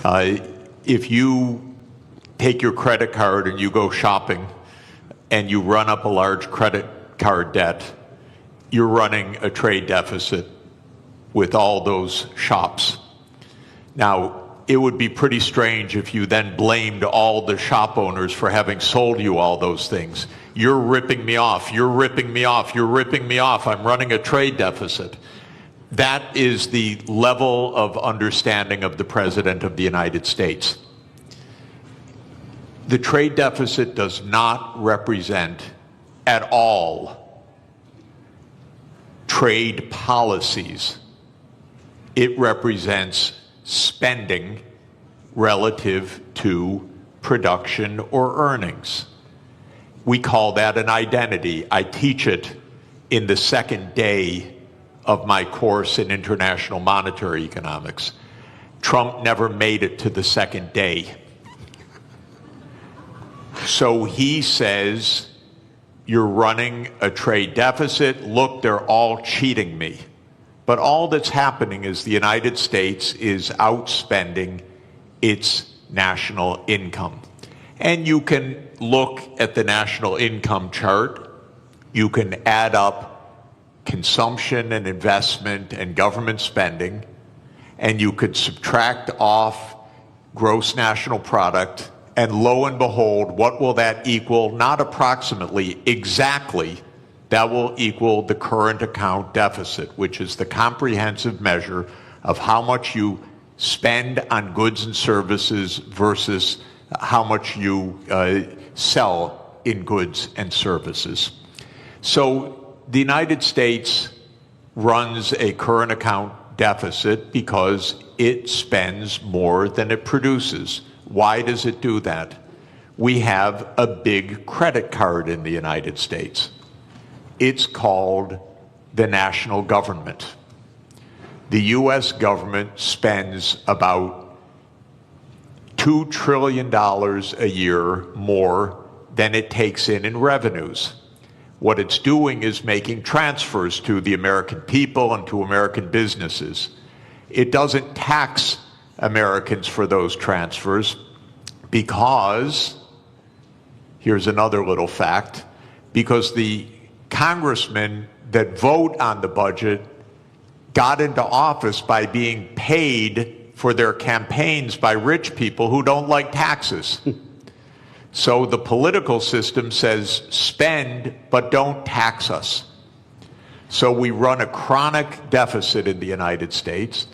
If you take your credit card and you go shopping and you run up a large credit card debt, you're running a trade deficit with all those shops. Now, it would be pretty strange if you then blamed all the shop owners for having sold you all those things. You're ripping me off, you're ripping me off, you're ripping me off, I'm running a trade deficit. That is the level of understanding of the President of the United States. The trade deficit does not represent at all trade policies. It represents spending relative to production or earnings. We call that an identity. I teach it in the second day of my course in international monetary economics. Trump never made it to the second day. So he says, you're running a trade deficit. Look, they're all cheating me. But all that's happening is the United States is outspending its national income. And you can look at the national income chart. You can add up consumption and investment and government spending, and you could subtract off gross national product, and lo and behold, what will that equal? Not approximately, exactly. That will equal the current account deficit, which is the comprehensive measure of how much you spend on goods and services versus how much you sell in goods and services. So the United States runs a current account deficit because it spends more than it produces. Why does it do that? We have a big credit card in the United States. It's called the national government. The U.S. government spends about $2 trillion a year more than it takes in revenues. What it's doing is making transfers to the American people and to American businesses. It doesn't tax Americans for those transfers because, here's another little fact, because the congressmen that vote on the budget got into office by being paid for their campaigns by rich people who don't like taxes. So the political system says spend, but don't tax us. So we run a chronic deficit in the United States.